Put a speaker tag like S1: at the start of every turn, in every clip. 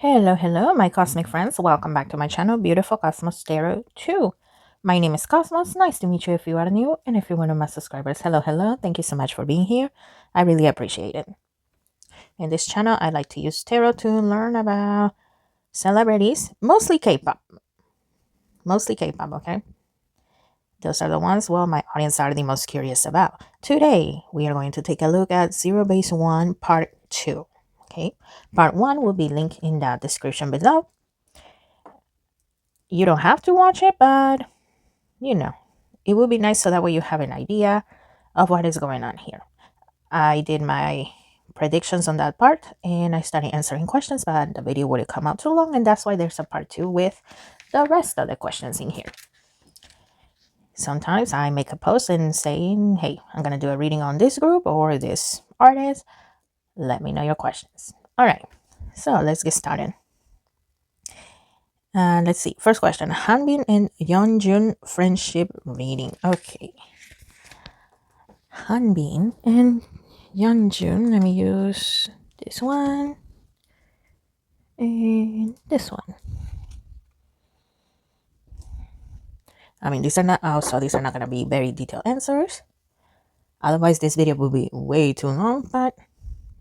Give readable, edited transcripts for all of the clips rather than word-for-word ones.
S1: Hello, my cosmic friends. Welcome back to my channel, Beautiful Cosmos Tarot 2. My name is Cosmos. Nice to meet you if you are new, and if you're one of my subscribers, hello. Thank you so much for being here. I really appreciate it. In this channel, I like to use tarot to learn about celebrities, mostly K-pop. Mostly K-pop, okay? Those are the ones, well, my audience are the most curious about. Today, we are going to take a look at Zerobaseone Part 2. Okay, Part 1 will be linked in the description below. You don't have to watch it, but it would be nice so that way you have an idea of what is going on here. I did my predictions on that part and I started answering questions, but the video would come out too long, and that's why there's a part 2 with the rest of the questions in here. Sometimes I make a post and saying, hey, I'm going to do a reading on this group or this artist. Let me know your questions. All right, so let's get started. Let's see. First question. Hanbin and Yeonjun friendship reading. Okay. Hanbin and Yeonjun. Let me use this one and this one. I mean, these are not these are not going to be very detailed answers. Otherwise, this video will be way too long. But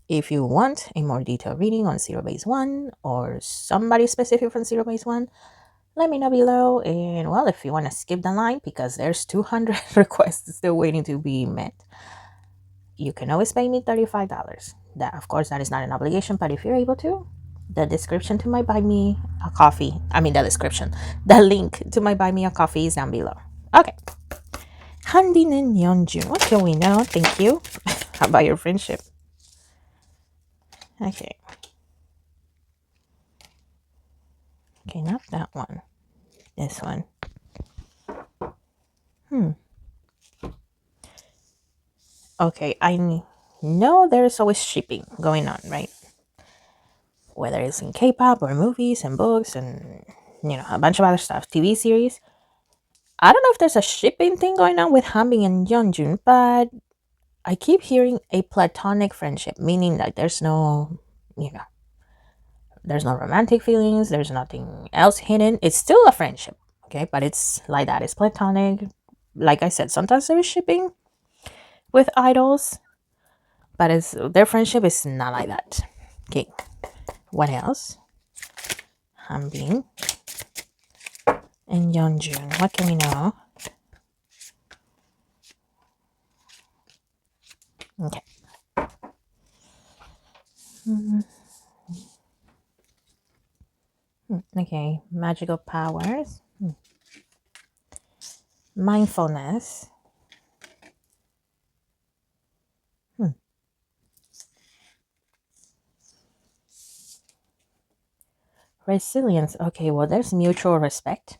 S1: if you want a more detailed reading on Zerobaseone or somebody specific from Zerobaseone, let me know below. And well, if you want to skip the line because there's 200 requests still waiting to be met, you can always pay me $35. That, of course, that is not an obligation, but if you're able to, the description to my buy me a coffee, the link to my buy me a coffee is down below. Okay. Hanbin and Yeonjun, what do we know? Thank you. How about your friendship? Okay. Okay, not that one. This one. Okay, I know there's always shipping going on, right? Whether it's in K-pop or movies and books and, a bunch of other stuff, TV series. I don't know if there's a shipping thing going on with Hanbin and Yeonjun, but I keep hearing a platonic friendship, meaning that there's no, there's no romantic feelings, there's nothing else hidden. It's still a friendship, okay? But it's like that. It's platonic. Like I said, sometimes there is shipping with idols, but their friendship is not like that. Okay, what else? Hanbin and Yeonjun. What can we know? Okay. Okay, magical powers. Mindfulness. Resilience. Okay, well, there's mutual respect.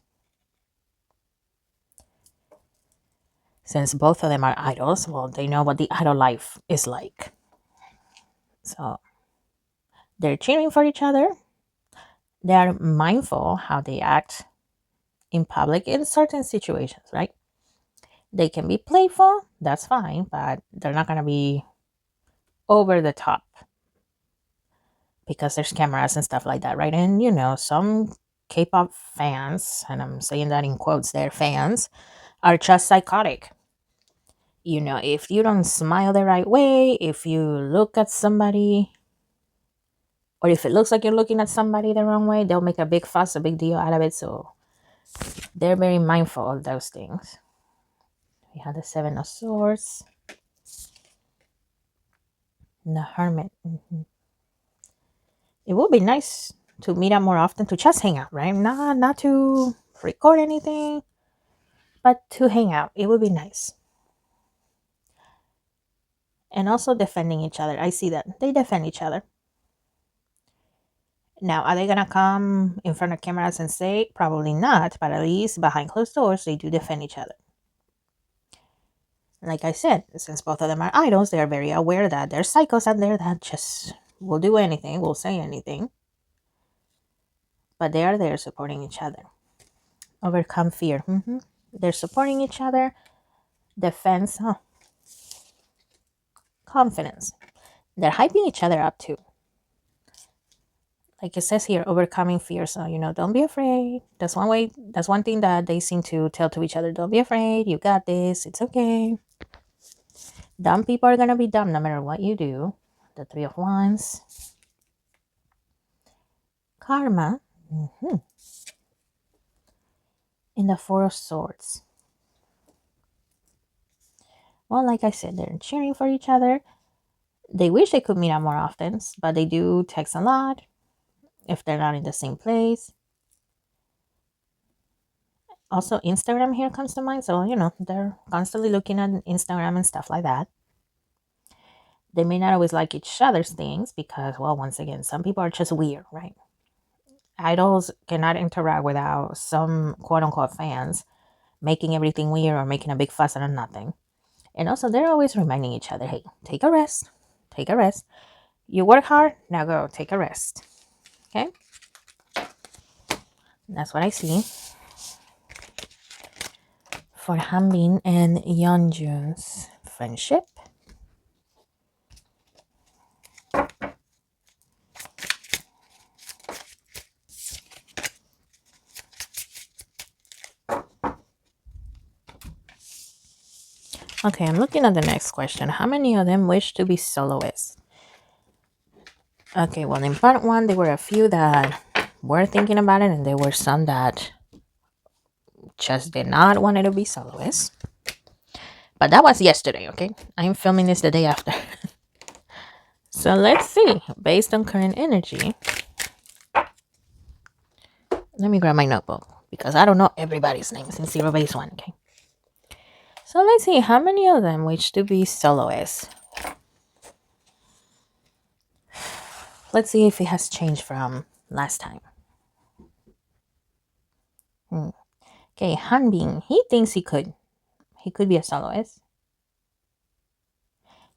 S1: Since both of them are idols, well, they know what the idol life is like. So they're cheering for each other. They're mindful how they act in public in certain situations, right? They can be playful, that's fine, but they're not going to be over the top because there's cameras and stuff like that, right? And some K-pop fans, and I'm saying that in quotes, they're fans, are just psychotic. If you don't smile the right way, if you look at somebody, or if it looks like you're looking at somebody the wrong way, they'll make a big fuss, a big deal out of it. So they're very mindful of those things. We have the Seven of Swords, and the Hermit. It would be nice to meet up more often, to just hang out, right? Not to record anything, but to hang out. It would be nice. And also defending each other. I see that. They defend each other. Now, are they going to come in front of cameras and say? Probably not, but at least behind closed doors, they do defend each other. Like I said, since both of them are idols, they are very aware that there's psychos out there that just will do anything, will say anything. But they are there supporting each other. Overcome fear. They're supporting each other. Defense. Confidence. They're hyping each other up too. like it says here, overcoming fear. So, don't be afraid. That's one way. That's one thing that they seem to tell to each other. Don't be afraid. You got this. It's okay. Dumb people are going to be dumb no matter what you do. The Three of Wands. Karma. In the Four of Swords. Well, like I said, they're cheering for each other. They wish they could meet up more often, but they do text a lot if they're not in the same place. Also, Instagram here comes to mind. So, they're constantly looking at Instagram and stuff like that. They may not always like each other's things because, well, once again, some people are just weird, right? Idols cannot interact without some quote unquote fans making everything weird or making a big fuss out of nothing. And also, they're always reminding each other, hey, take a rest. Take a rest. You work hard, now go take a rest. Okay? That's what I see for Hanbin and Yeonjun's friendship. Okay, I'm looking at the next question. How many of them wish to be soloists? Okay, well, in part one, there were a few that were thinking about it, and there were some that just did not want to be soloists. But that was yesterday, okay? I'm filming this the day after. So let's see. Based on current energy, let me grab my notebook because I don't know everybody's names in Zerobaseone, okay? So let's see how many of them wish to be soloists. Let's see if it has changed from last time. Okay, Hanbin, he thinks he could. He could be a soloist.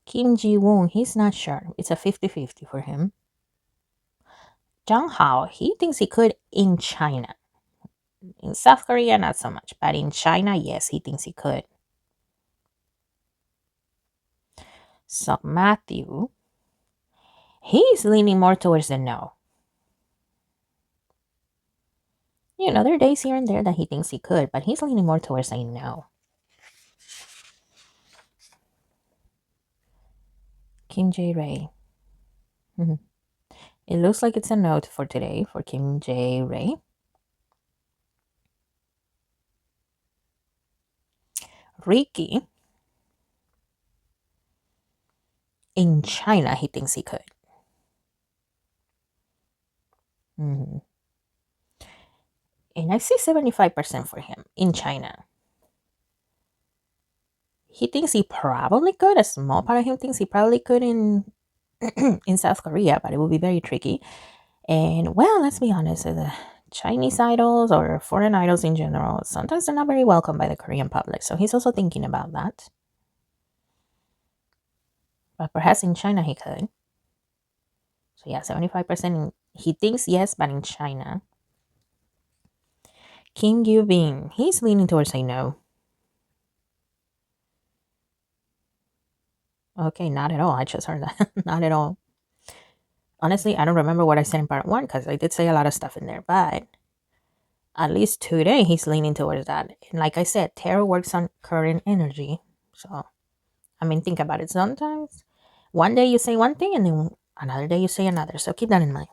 S1: Kim Ji-woon, he's not sure. It's a 50-50 for him. Jung Hao, he thinks he could in China. In South Korea, not so much. But in China, yes, he thinks he could. So Matthew, he's leaning more towards the no. There are days here and there that he thinks he could, but he's leaning more towards saying no. Kim Jae-ray. It looks like it's a note for today for Kim Jae-ray. Ricky, in China, he thinks he could. And I see 75% for him in China. He thinks he probably could. A small part of him thinks he probably could in in South Korea, but it will be very tricky. And well, let's be honest, the Chinese idols or foreign idols in general, sometimes they're not very welcome by the Korean public. So he's also thinking about that. But perhaps in China he could. So yeah, 75% he thinks yes, but in China. Kim Gyu-bin, he's leaning towards say no. Okay, not at all. I just heard that. Not at all. Honestly, I don't remember what I said in part one because I did say a lot of stuff in there, but at least today he's leaning towards that. And like I said, tarot works on current energy. So, think about it. Sometimes one day you say one thing and then another day you say another. So keep that in mind.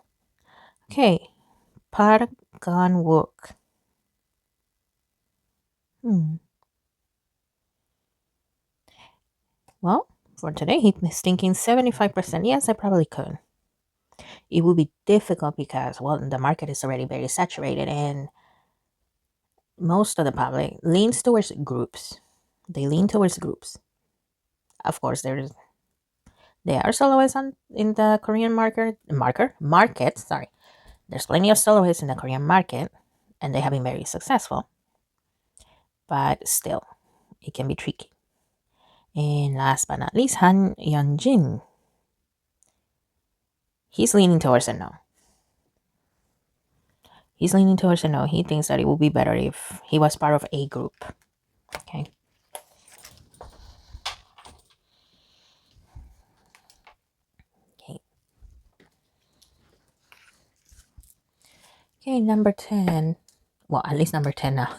S1: Okay, Park Gun-wook. Well, for today, he's thinking 75%. Yes, I probably could. It would be difficult because, well, the market is already very saturated and most of the public leans towards groups. They lean towards groups. Of course, there are soloists in the Korean market. Sorry, there's plenty of soloists in the Korean market, and they have been very successful. But still, it can be tricky. And last but not least, Han Yeonjin. He's leaning towards a no. He's leaning towards a no. He thinks that it would be better if he was part of a group. Okay. Okay. Okay, number 10. Well, at least number 10 now.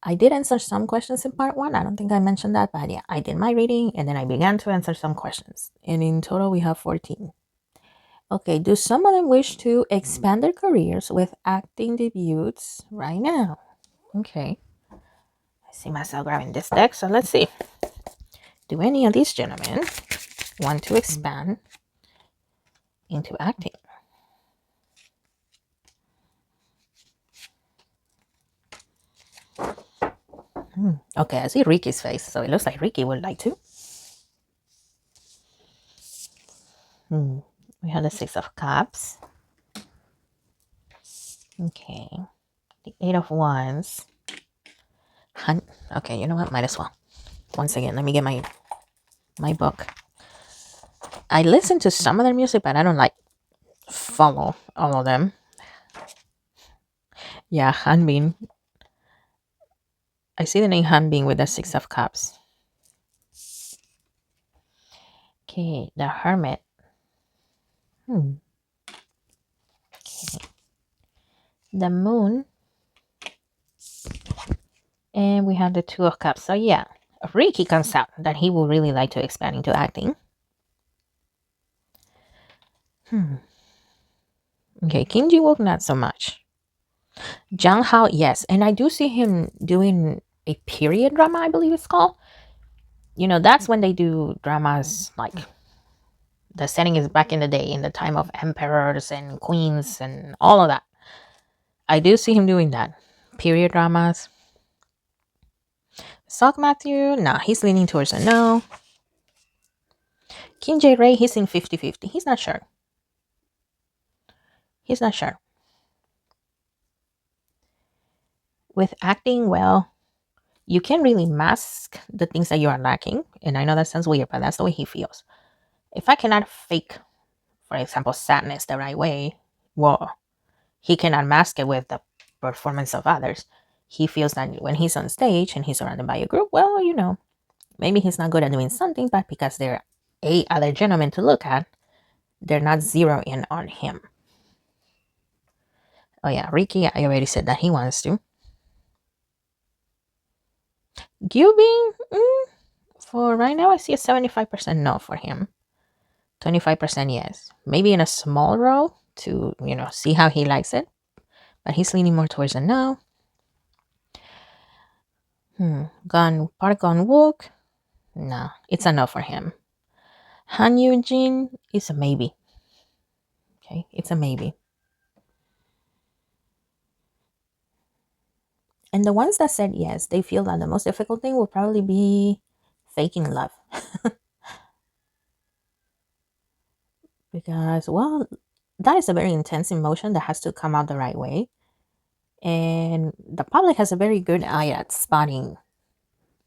S1: I did answer some questions in part 1. I don't think I mentioned that, but yeah, I did my reading and then I began to answer some questions. And in total, we have 14. Okay, do some of them wish to expand their careers with acting debuts right now? Okay. I see myself grabbing this deck, so let's see. Do any of these gentlemen want to expand into acting? Okay, I see Ricky's face, so it looks like Ricky would like to. We have the Six of Cups. Okay. The Eight of Wands. Okay, you know what? Might as well. Once again, let me get my book. I listen to some of their music, but I don't like follow all of them. Yeah, Hanbin. I see the name Hanbin with the Six of Cups. Okay, the Hermit. Okay. The Moon. And we have the Two of Cups. So yeah, Ricky comes out that he would really like to expand into acting. Okay, Kim Ji-wook, not so much. Jang Hao, yes. And I do see him doing a period drama, I believe it's called. You know, that's when they do dramas like the setting is back in the day, in the time of emperors and queens and all of that. I do see him doing that. Period dramas. Sock Matthew, nah, he's leaning towards a no. Kim Jae Ray, he's in 50-50. He's not sure. He's not sure. With acting, well, you can really mask the things that you are lacking. And I know that sounds weird, but that's the way he feels. If I cannot fake, for example, sadness the right way, well, he cannot mask it with the performance of others. He feels that when he's on stage and he's surrounded by a group, well, you know, maybe he's not good at doing something, but because there are 8 other gentlemen to look at, they're not zero in on him. Oh yeah, Ricky, I already said that he wants to. Gyubin, for right now, I see a 75% no for him. 25% yes. Maybe in a small role to, you know, see how he likes it. But he's leaning more towards a no. Park Gun-wook. No, it's a no for him. Han Yoo-jin is a maybe. Okay, it's a maybe. And the ones that said yes, they feel that the most difficult thing will probably be faking love. Because, well, that is a very intense emotion that has to come out the right way. And the public has a very good eye at spotting,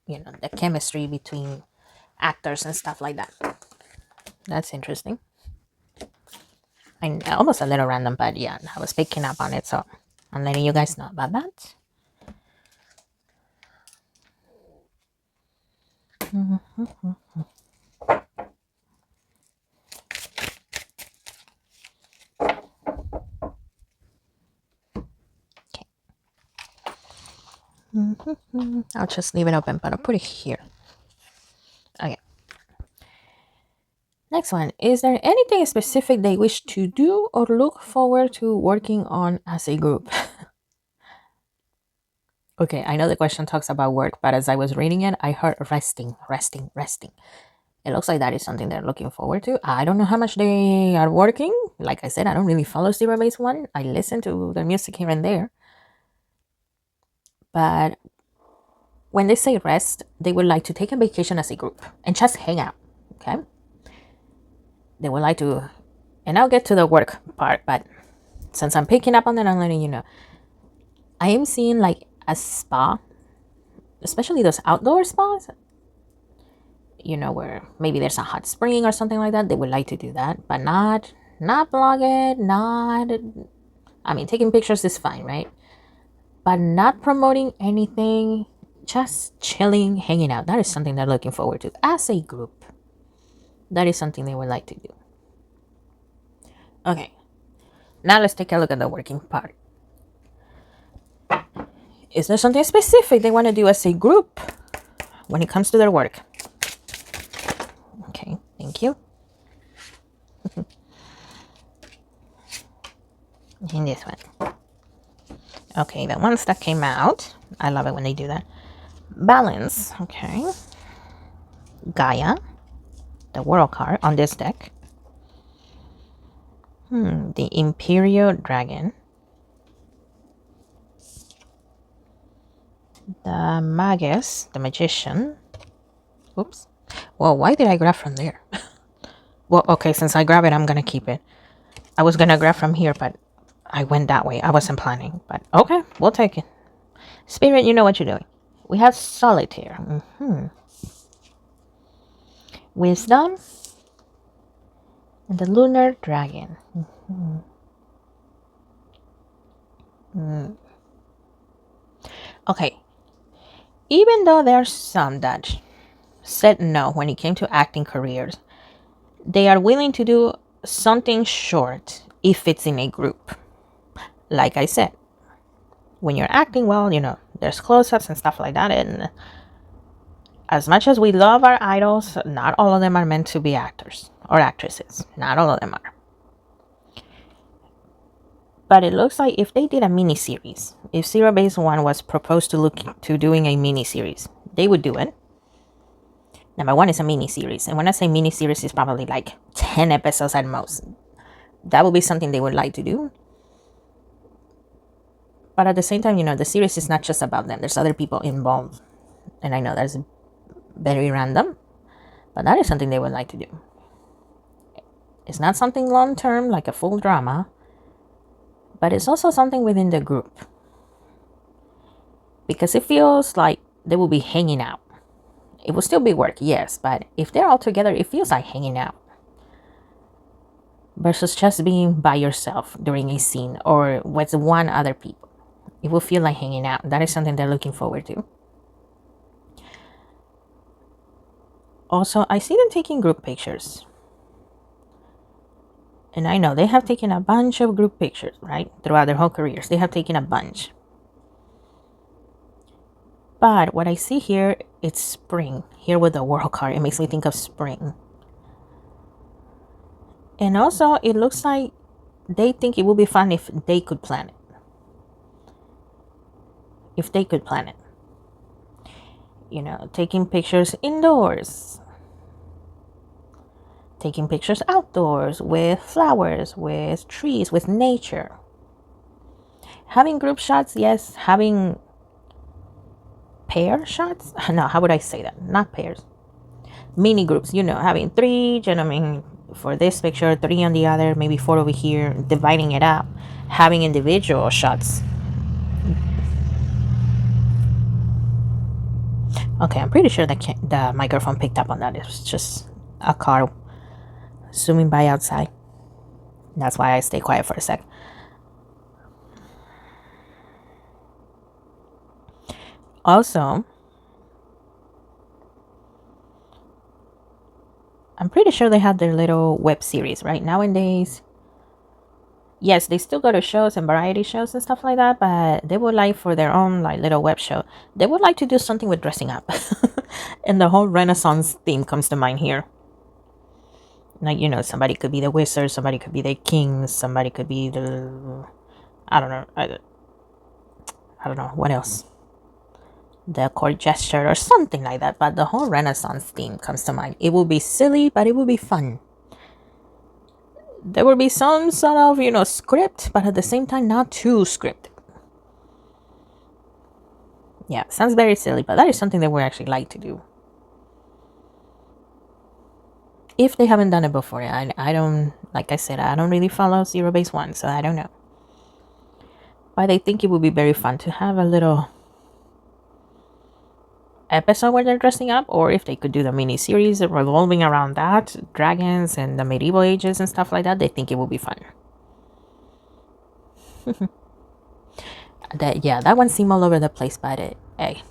S1: you know, the chemistry between actors and stuff like that. That's interesting. And almost a little random, but yeah, I was picking up on it, so I'm letting you guys know about that. I'll just leave it open, but I'll put it here. Okay. Next one. Is there anything specific they wish to do or look forward to working on as a group? Okay, I know the question talks about work, but as I was reading it, I heard resting. It looks like that is something they're looking forward to. I don't know how much they are working. Like I said, I don't really follow Zerobaseone. I listen to their music here and there. But when they say rest, they would like to take a vacation as a group and just hang out. Okay? They would like to, and I'll get to the work part, but since I'm picking up on that, I'm letting you know. I am seeing like a spa, especially those outdoor spas, you know, where maybe there's a hot spring or something like that. They would like to do that, but not vlog it, I mean, taking pictures is fine, right? But not promoting anything, just chilling, hanging out. That is something they're looking forward to as a group. That is something they would like to do. Okay. Now let's take a look at the working part. Is there something specific they want to do as a group when it comes to their work? Okay, thank you. And this one. Okay, the ones that came out, I love it when they do that. Balance, okay. Gaia, the world card on this deck. The Imperial Dragon. The Magus, the Magician. Oops. Well, why did I grab from there? Well, okay, since I grab it, I'm gonna keep it. I was gonna grab from here, but I went that way. I wasn't planning, but okay, we'll take it. Spirit, you know what you're doing. We have Solitaire. Wisdom. And the Lunar Dragon. Okay. Even though there's some that said no when it came to acting careers, they are willing to do something short if it's in a group. Like I said, when you're acting well, there's close-ups and stuff like that. And as much as we love our idols, not all of them are meant to be actors or actresses. Not all of them are. But it looks like if they did a mini-series, if Zerobaseone was proposed to look to doing a mini-series, they would do it. Number one is a mini-series. And when I say mini-series, it's probably like 10 episodes at most. That would be something they would like to do. But at the same time, the series is not just about them. There's other people involved. And I know that's very random. But that is something they would like to do. It's not something long-term, like a full drama. But it's also something within the group. Because it feels like they will be hanging out. It will still be work, yes. But if they're all together, it feels like hanging out. Versus just being by yourself during a scene or with one other people. It will feel like hanging out. That is something they're looking forward to. Also, I see them taking group pictures. And I know they have taken a bunch of group pictures, right? Throughout their whole careers. They have taken a bunch. But what I see here, it's spring. Here with the world card, it makes me think of spring. And also, it looks like they think it would be fun if they could plan it. If they could plan it. Taking pictures indoors. Taking pictures outdoors with flowers, with trees, with nature. Having group shots, yes. Having pair shots? No, how would I say that? Not pairs. Mini groups, having 3 gentlemen for this picture, 3 on the other, maybe 4 over here, dividing it up. Having individual shots. Okay, I'm pretty sure the microphone picked up on that. It was just a car zooming by outside. That's why I stay quiet for a sec. Also, I'm pretty sure they have their little web series, right? Nowadays, yes, they still go to shows and variety shows and stuff like that, but they would like for their own little web show. They would like to do something with dressing up. And the whole Renaissance theme comes to mind here. Like, somebody could be the wizard, somebody could be the king, somebody could be the... I don't know. I don't know. What else? The court gesture or something like that. But the whole Renaissance theme comes to mind. It will be silly, but it will be fun. There will be some sort of, script, but at the same time, not too scripted. Yeah, sounds very silly, but that is something they would actually like to do. If they haven't done it before, I don't, like I said, I don't really follow Zerobaseone, so I don't know. But I think it would be very fun to have a little episode where they're dressing up, or if they could do the mini-series revolving around that, dragons and the medieval ages and stuff like that, they think it would be fun. That one seemed all over the place, but hey.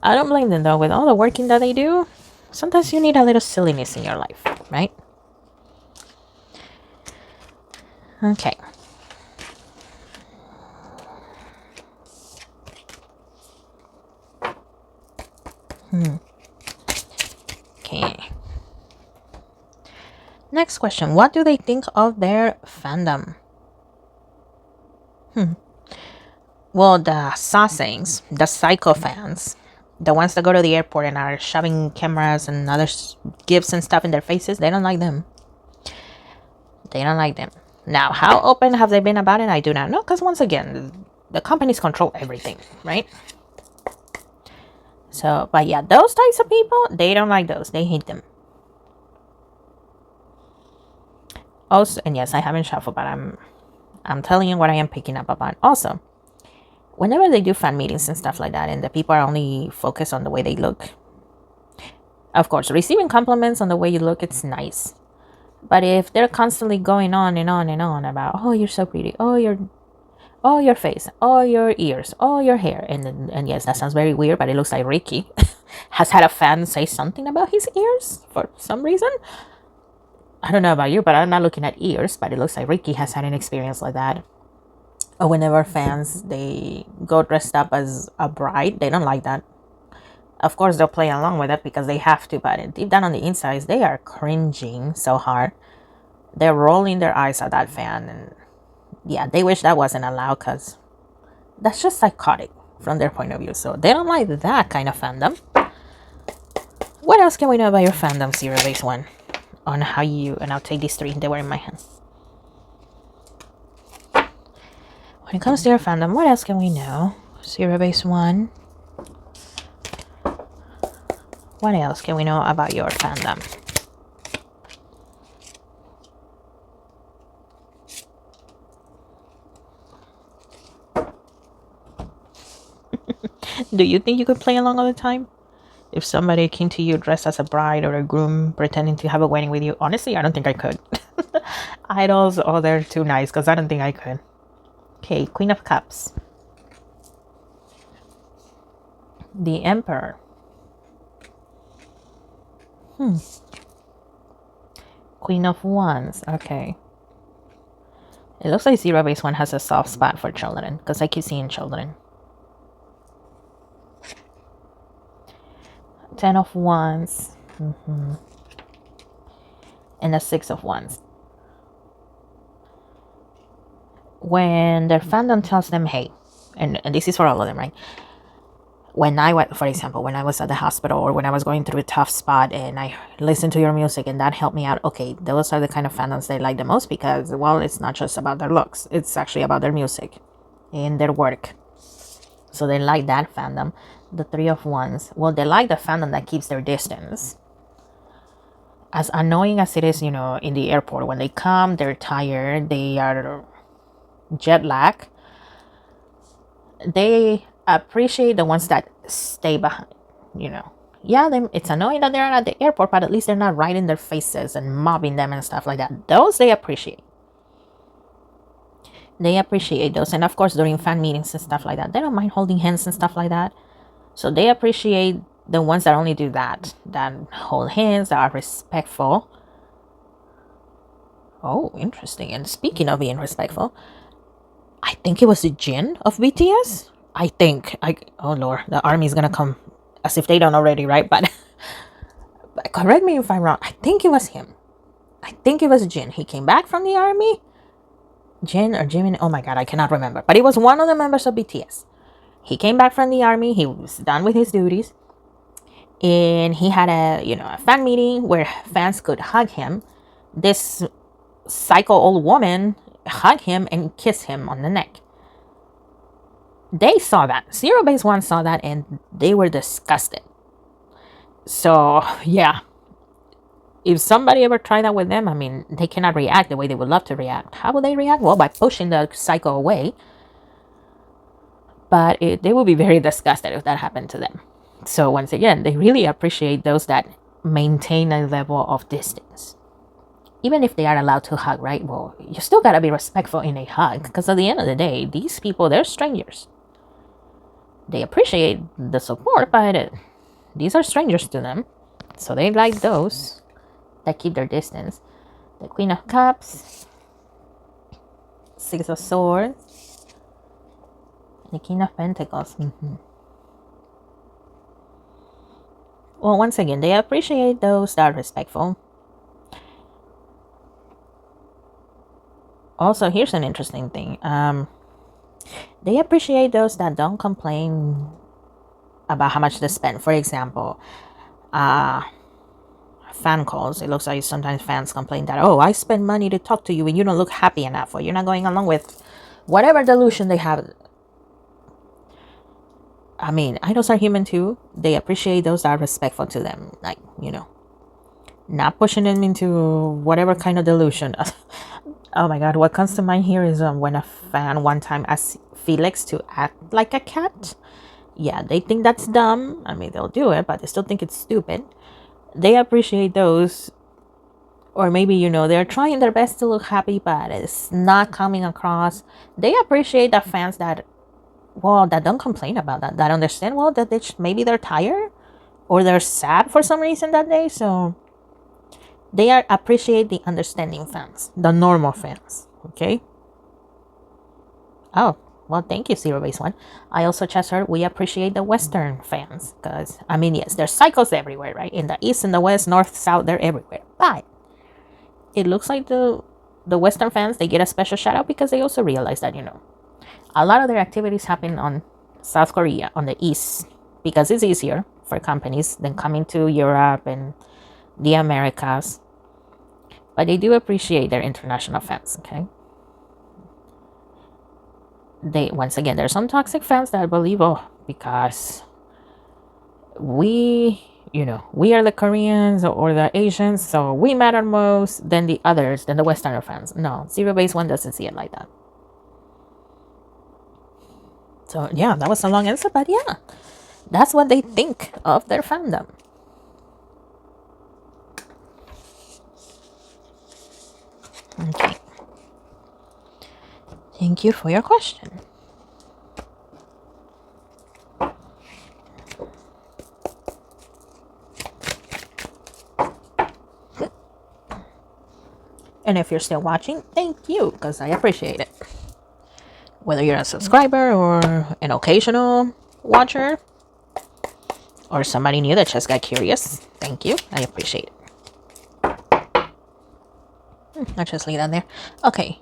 S1: I don't blame them though. With all the working that they do, sometimes you need a little silliness in your life, right? Okay. Okay. Next question. What do they think of their fandom? Well, the sasaengs, the psycho fans, the ones that go to the airport and are shoving cameras and other gifts and stuff in their faces, they don't like them. They don't like them. Now, how open have they been about it? I do not know, because once again, the companies control everything, right? So, but yeah, those types of people, they don't like those. They hate them. Also, and yes, I haven't shuffled, but I'm telling you what I am picking up about. Also, whenever they do fan meetings and stuff like that, and the people are only focused on the way they look, of course, receiving compliments on the way you look, it's nice. But if they're constantly going on and on and on about, oh, you're so pretty, oh, your face, oh, your ears, oh, your hair, and yes, that sounds very weird, but it looks like Ricky has had a fan say something about his ears for some reason. I don't know about you, but I'm not looking at ears, but it looks like Ricky has had an experience like that. Or whenever fans, they go dressed up as a bride, they don't like that. Of course, they'll play along with it because they have to, but deep down on the insides, they are cringing so hard. They're rolling their eyes at that fan, and yeah, they wish that wasn't allowed because that's just psychotic from their point of view. So they don't like that kind of fandom. What else can we know about your fandom, Zero Base One? On how you, and I'll take these three, they were in my hands. When it comes to your fandom, what else can we know? Zero Base One. What else can we know about your fandom? Do you think you could play along all the time? If somebody came to you dressed as a bride or a groom pretending to have a wedding with you, honestly, I don't think I could. Idols, oh, they're too nice because I don't think I could. Okay, Queen of Cups. The Emperor. Queen of Wands. Okay. It looks like Zero Base One has a soft spot for children because I keep seeing children. Ten of Wands. And the Six of Wands. When their fandom tells them, hey, and this is for all of them, right? When I went, for example, when I was at the hospital or when I was going through a tough spot and I listened to your music and that helped me out, okay, those are the kind of fandoms they like the most because, well, it's not just about their looks. It's actually about their music and their work. So they like that fandom. The Three of Wands. Well, they like the fandom that keeps their distance. As annoying as it is, in the airport, when they come, they're tired, they are jet lag. They appreciate the ones that stay behind, Yeah, it's annoying that they're at the airport, but at least they're not right in their faces and mobbing them and stuff like that. Those they appreciate. They appreciate those. And of course, during fan meetings and stuff like that, they don't mind holding hands and stuff like that. So they appreciate the ones that only do that hold hands, that are respectful. Oh, interesting. And speaking of being respectful, I think it was the Jin of BTS. Oh Lord, the army is gonna come as if they don't already, right? But correct me if I'm wrong. I think it was him. I think it was Jin. He came back from the army. Jin or Jimin, oh my god, I cannot remember. But it was one of the members of BTS. He came back from the army. He was done with his duties. And he had a fan meeting where fans could hug him. This psycho old woman hugged him and kissed him on the neck. They saw that. Zero Base One saw that and they were disgusted. So, yeah. If somebody ever tried that with them, I mean, they cannot react the way they would love to react. How would they react? Well, by pushing the psycho away. But they would be very disgusted if that happened to them. So once again, they really appreciate those that maintain a level of distance. Even if they are allowed to hug, right? Well, you still gotta be respectful in a hug. Because at the end of the day, these people, they're strangers. They appreciate the support, but these are strangers to them. So they like those that keep their distance. The Queen of Cups. Six of Swords, the King of Pentacles. Well, once again, they appreciate those that are respectful. Also, here's an interesting thing. They appreciate those that don't complain about how much they spend. For example, fan calls. It looks like sometimes fans complain that, oh, I spend money to talk to you and you don't look happy enough, or you're not going along with whatever delusion they have. I mean, idols are human too. They appreciate those that are respectful to them. Like, not pushing them into whatever kind of delusion. Oh my God, what comes to mind here is when a fan one time asked Felix to act like a cat. Yeah, they think that's dumb. I mean, they'll do it, but they still think it's stupid. They appreciate those, or maybe, they're trying their best to look happy, but it's not coming across. They appreciate the fans that don't complain about that understand, that maybe they're tired or they're sad for some reason that day. So they appreciate the understanding fans, the normal fans. Okay. Oh, well, thank you, Zero Base One. I also just heard we appreciate the Western fans because, I mean, yes, there's cycles everywhere, right? In the East, in the West, North, South, they're everywhere. But it looks like the Western fans, they get a special shout out because they also realize that, a lot of their activities happen on South Korea, on the East, because it's easier for companies than coming to Europe and the Americas. But they do appreciate their international fans, okay? Once again, there's some toxic fans that believe, because we are the Koreans or the Asians, so we matter most than the others, than the Westerner fans. No, Zero Base One doesn't see it like that. So yeah, that was a long answer, but yeah, that's what they think of their fandom. Okay. Thank you for your question. And if you're still watching, thank you, because I appreciate it. Whether you're a subscriber or an occasional watcher or somebody new that just got curious, thank you. I appreciate it. I'll just leave that there. Okay.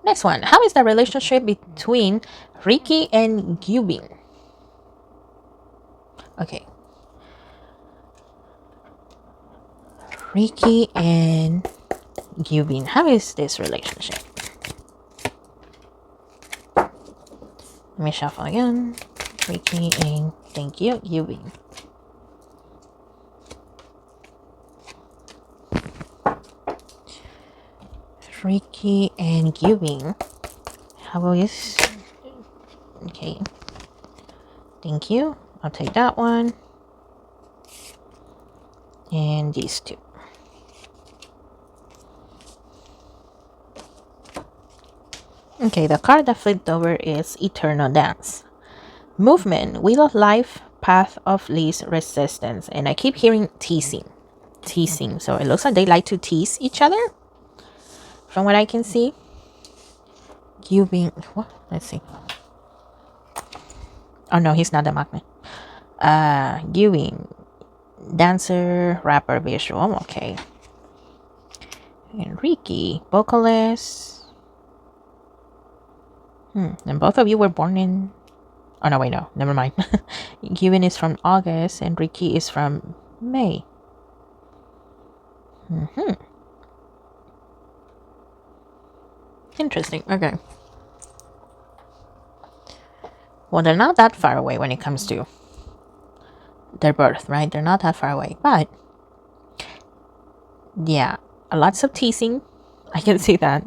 S1: Next one. How is the relationship between Ricky and Gyubin? Okay. Ricky and Gyubin. How is this relationship? Let me shuffle again. Ricky and thank you, Gyubin. Ricky and Gyubin. How is? Okay. Thank you. I'll take that one. And these two. Okay, the card that flipped over is Eternal Dance. Movement, Wheel of Life, Path of Least Resistance. And I keep hearing teasing. So it looks like they like to tease each other, from what I can see. What? Let's see. Oh no, he's not the magnet. Dancer, rapper, visual. Okay. Enrique, vocalist. And both of you were born in... Oh, no, wait, no. Never mind. Gyubin is from August and Ricky is from May. Interesting. Okay. Well, they're not that far away when it comes to their birth, right? They're not that far away. But, yeah, lots of teasing. I can see that.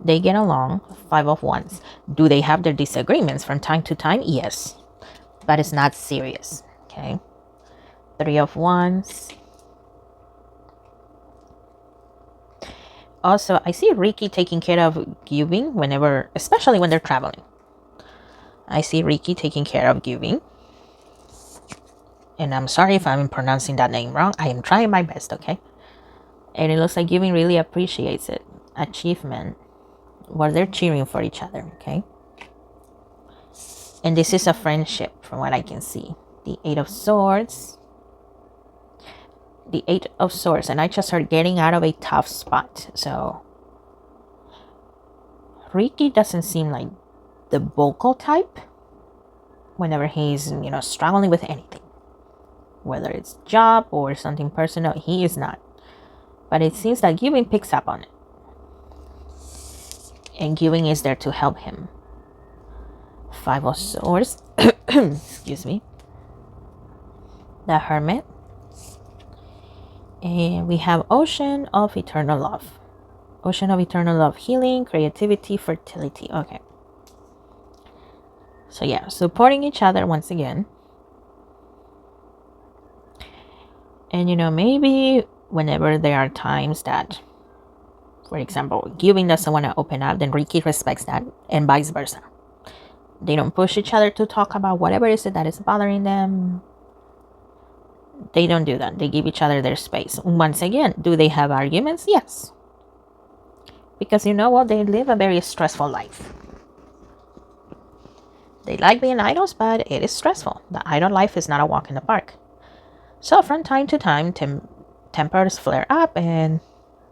S1: They get along. 5 of Wands. Do they have their disagreements from time to time? Yes. But it's not serious. Okay. 3 of Wands. Also, I see Ricky taking care of Gyubin whenever, especially when they're traveling. I see Ricky taking care of Gyubin. And I'm sorry if I'm pronouncing that name wrong. I am trying my best, okay? And it looks like Gyubin really appreciates it. Achievement. where they're cheering for each other, okay? And this is a friendship from what I can see. The Eight of Swords. The Eight of Swords. And I just heard getting out of a tough spot. So Ricky doesn't seem like the vocal type whenever he's, struggling with anything. Whether it's job or something personal, he is not. But it seems that Giving picks up on it. And Giving is there to help him. Five of Swords. Excuse me. The Hermit. And we have Ocean of Eternal Love. Ocean of Eternal Love. Healing, creativity, fertility. Okay. So yeah, supporting each other once again. And maybe whenever there are times that, for example, Giving doesn't want to open up, then Ricky respects that, and vice versa. They don't push each other to talk about whatever it is that is bothering them. They don't do that. They give each other their space. Once again, do they have arguments? Yes. Because you know what? They live a very stressful life. They like being idols, but it is stressful. The idol life is not a walk in the park. So from time to time, tempers flare up and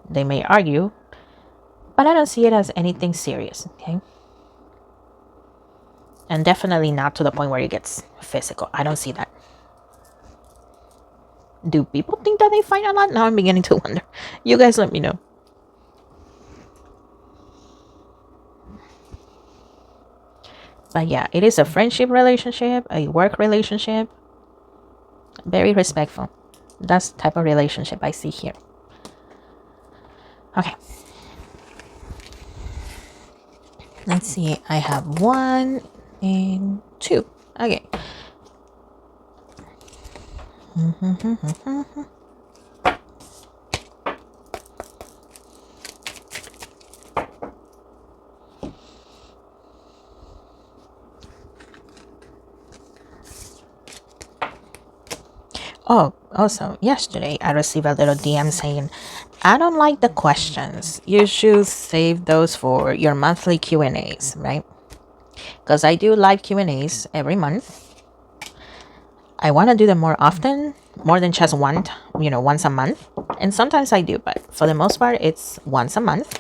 S1: they may argue. But I don't see it as anything serious, okay? And definitely not to the point where it gets physical. I don't see that. Do people think that they fight a lot? Now I'm beginning to wonder. You guys let me know. But yeah, it is a friendship relationship, a work relationship. Very respectful. That's the type of relationship I see here. Okay. Let's see. I have 1 and 2. Okay. Oh, also, yesterday I received a little DM saying, I don't like the questions. You should save those for your monthly Q&As, right? Because I do live Q&As every month. I want to do them more often, more than just once a month. And sometimes I do, but for the most part, it's once a month.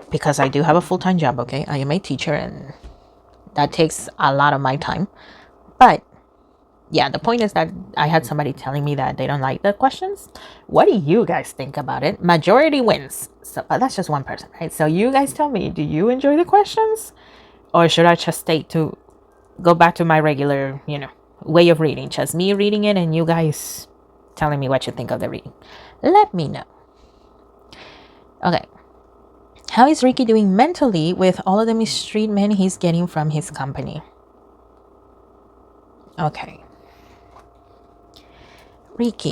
S1: Because I do have a full-time job, okay? I am a teacher and that takes a lot of my time. But yeah, the point is that I had somebody telling me that they don't like the questions. What do you guys think about it? Majority wins. So that's just one person, right? So you guys tell me, do you enjoy the questions? Or should I just go back to my regular, way of reading? Just me reading it and you guys telling me what you think of the reading. Let me know. Okay. How is Ricky doing mentally with all of the mistreatment he's getting from his company? Okay. Ricky,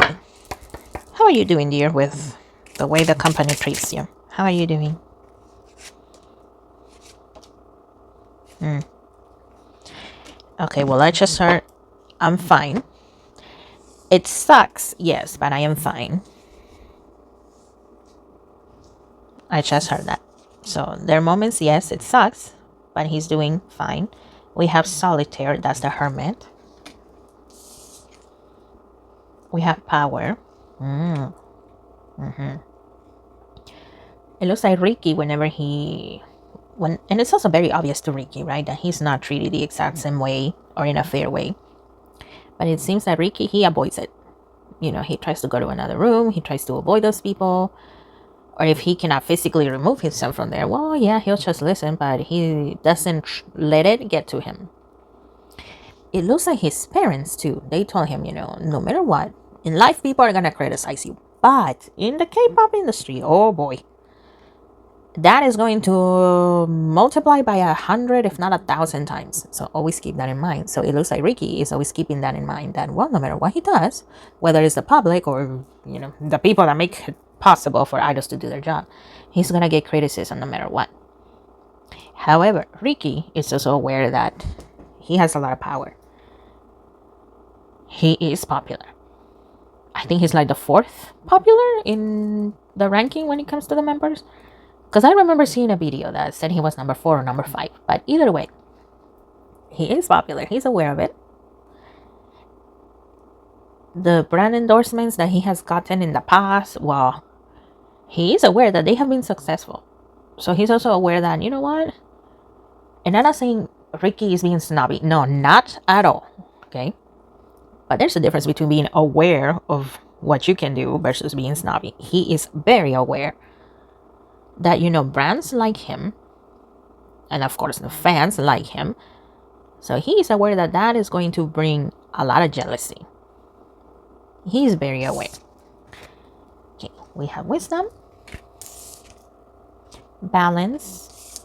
S1: how are you doing, dear, with the way the company treats you? How are you doing? Okay, well, I just heard I'm fine. It sucks, yes, but I am fine. I just heard that. So there are moments, yes, it sucks, but he's doing fine. We have Solitaire, that's the Hermit. We have Power. It looks like Ricky, and it's also very obvious to Ricky, right, that he's not treated the exact same way or in a fair way. But it seems that Ricky, he avoids it. He tries to go to another room. He tries to avoid those people. Or if he cannot physically remove himself from there, well, yeah, he'll just listen, but he doesn't let it get to him. It looks like his parents, too. They told him, no matter what, in life, people are going to criticize you. But in the K-pop industry, oh boy, that is going to multiply by 100, if not 1,000 times. So always keep that in mind. So it looks like Ricky is always keeping that in mind, that, well, no matter what he does, whether it's the public or, the people that make it possible for idols to do their job, he's going to get criticism no matter what. However, Ricky is also aware that he has a lot of power. He is popular. I think he's like the 4th popular in the ranking when it comes to the members. Because I remember seeing a video that said he was number 4 or number 5. But either way, he is popular. He's aware of it. The brand endorsements that he has gotten in the past, well, he is aware that they have been successful. So he's also aware that, you know what? And I'm not saying Ricky is being snobby. No, not at all. Okay? But there's a difference between being aware of what you can do versus being snobby. He is very aware that, brands like him, and of course the fans like him. So he is aware that that is going to bring a lot of jealousy. He's very aware. Okay, we have wisdom, balance,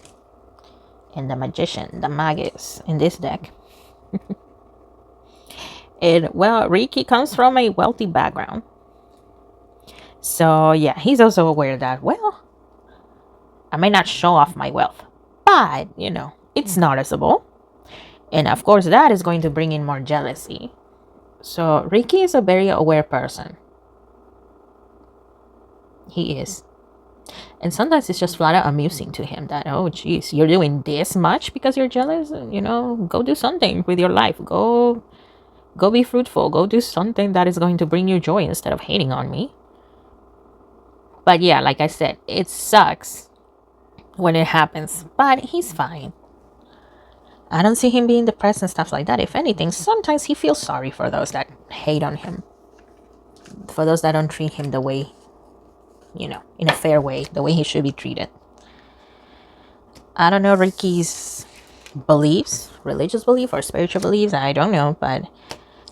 S1: and the magician, the magus in this deck. And well, Ricky comes from a wealthy background. So yeah, he's also aware that, well, I may not show off my wealth, but it's noticeable. And of course, that is going to bring in more jealousy. So Ricky is a very aware person. He is. And sometimes it's just flat out amusing to him that, oh, geez, you're doing this much because you're jealous? Go do something with your life. Go be fruitful. Go do something that is going to bring you joy instead of hating on me. But yeah, like I said, it sucks when it happens. But he's fine. I don't see him being depressed and stuff like that. If anything, sometimes he feels sorry for those that hate on him. For those that don't treat him the way, in a fair way, the way he should be treated. I don't know Ricky's beliefs, religious belief or spiritual beliefs, I don't know, but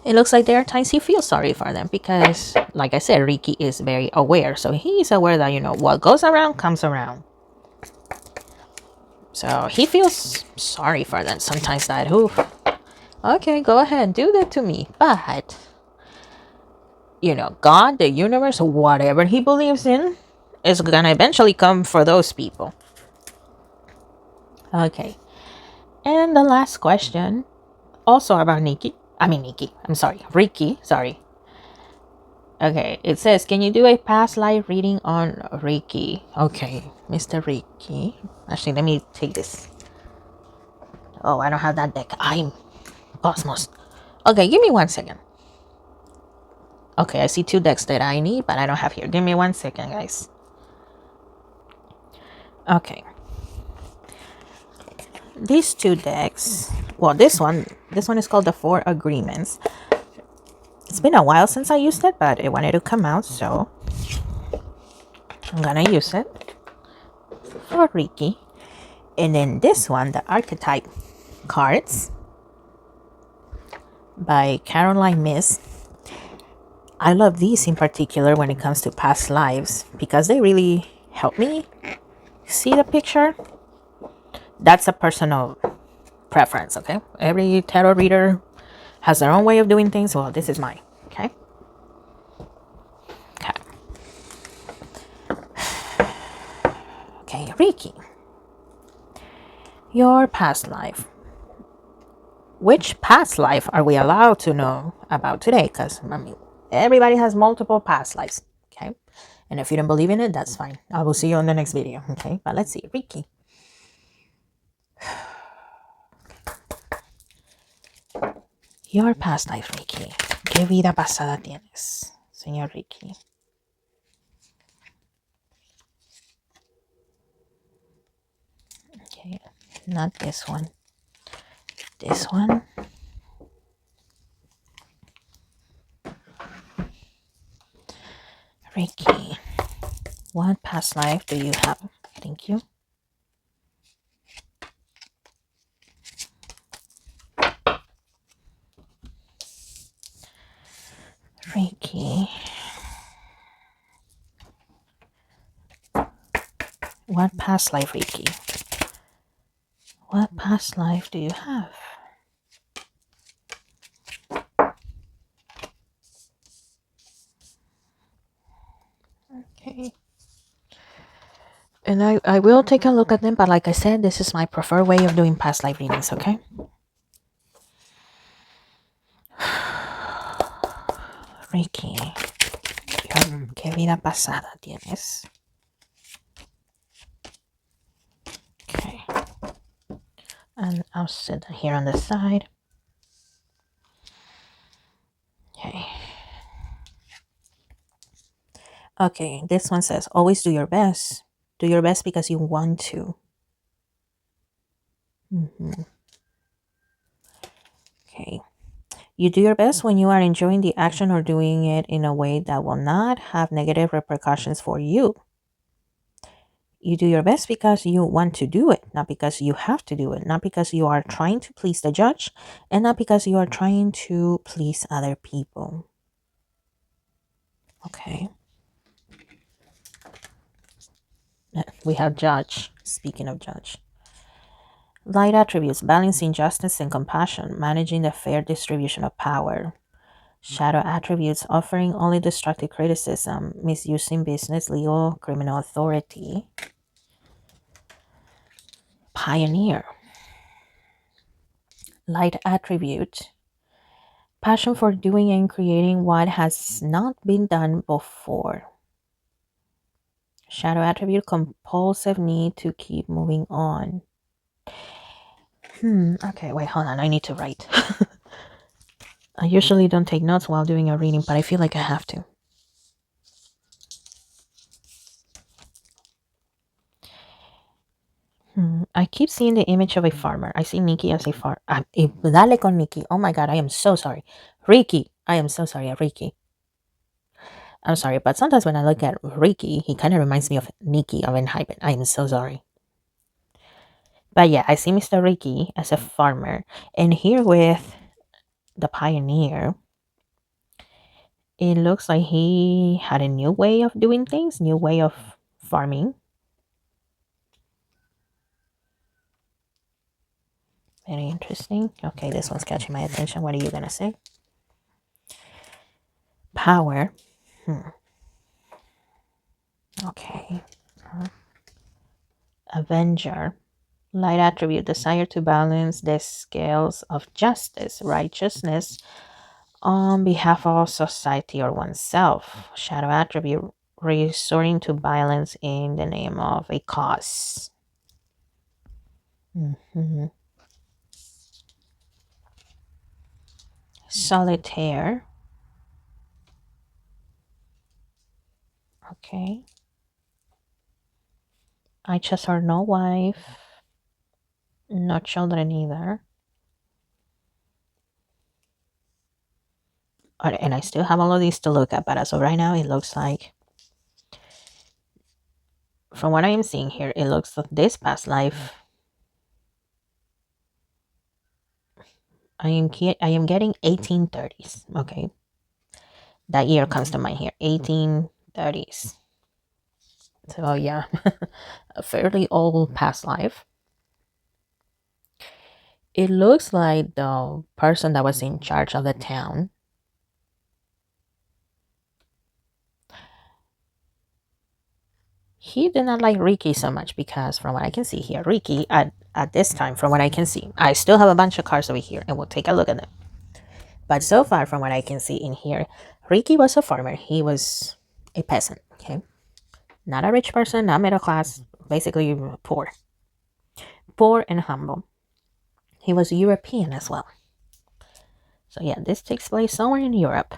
S1: it looks like there are times he feels sorry for them because, like I said, Ricky is very aware. So he's aware that, what goes around comes around. So he feels sorry for them sometimes that, okay, go ahead, do that to me. But, God, the universe, whatever he believes in, is gonna eventually come for those people. Okay. And the last question, also about Ricky. Sorry. Okay, it says, can you do a past life reading on Ricky? Okay, Mr. Ricky. Actually, let me take this. Oh, I don't have that deck. I'm Cosmos. Okay, give me 1 second. Okay, I see 2 decks that I need, but I don't have here. Give me 1 second, guys. Okay. These 2 decks, well, this one is called the 4 Agreements. It's been a while since I used it, but it wanted to come out, so I'm gonna use it for Ricky. And then this one, the Archetype Cards by Caroline Miss. I love these in particular when it comes to past lives because they really help me see the picture. That's a personal preference, okay? Every tarot reader has their own way of doing things. Well, this is mine, okay? Okay, Ricky. Your past life. Which past life are we allowed to know about today? Because, everybody has multiple past lives, okay? And if you don't believe in it, that's fine. I will see you on the next video, okay? But let's see, Ricky. Your past life, Ricky. ¿Qué vida pasada tienes, señor Ricky? Okay, not this one. This one. Ricky, what past life do you have? Thank you. Ricky. What past life, Ricky? What past life do you have? Okay. And I will take a look at them, but like I said, this is my preferred way of doing past life readings, okay? Ricky, ¿qué vida pasada tienes? And I'll sit here on the side. Okay. Okay, this one says, always do your best. Do your best because you want to. Okay. You do your best when you are enjoying the action or doing it in a way that will not have negative repercussions for you. You do your best because you want to do it, not because you have to do it, not because you are trying to please the judge, and not because you are trying to please other people. Okay. We have judge. Speaking of judge. Light attributes: balancing justice and compassion, managing the fair distribution of power. Shadow attributes: offering only destructive criticism, misusing business, legal, criminal authority. Pioneer. Light attribute: passion for doing and creating what has not been done before. Shadow attribute: compulsive need to keep moving on. Okay, wait, hold on. I need to write. I usually don't take notes while doing a reading, but I feel like I have to. I keep seeing the image of a farmer. I see Nikki as a farmer. Dale con Nikki. Oh my God, I am so sorry. Ricky. I am so sorry, Ricky. I'm sorry, but sometimes when I look at Ricky, he kind of reminds me of Nikki of Enhypen. I am so sorry. But yeah, I see Mr. Ricky as a farmer. And here with the pioneer, it looks like he had a new way of doing things, new way of farming. Very interesting. Okay, this one's catching my attention. What are you going to say? Power. Okay. Avenger. Light attribute: desire to balance the scales of justice, righteousness on behalf of society or oneself. Shadow attribute: resorting to violence in the name of a cause. Solitaire. Okay. I just are no wife, no children either. And I still have all of these to look at, but as of right now, it looks like, from what I am seeing here, it looks like this past life, I am getting 1830s. Okay. That year comes to mind here, 1830s. So yeah, a fairly old past life. It looks like the person that was in charge of the town, he did not like Ricky so much because from what I can see here, Ricky at this time, from what I can see, I still have a bunch of cards over here and we'll take a look at them. But so far from what I can see in here, Ricky was a farmer. He was a peasant, okay? Not a rich person, not middle class, basically poor. Poor and humble. He was European as well. So yeah, this takes place somewhere in Europe.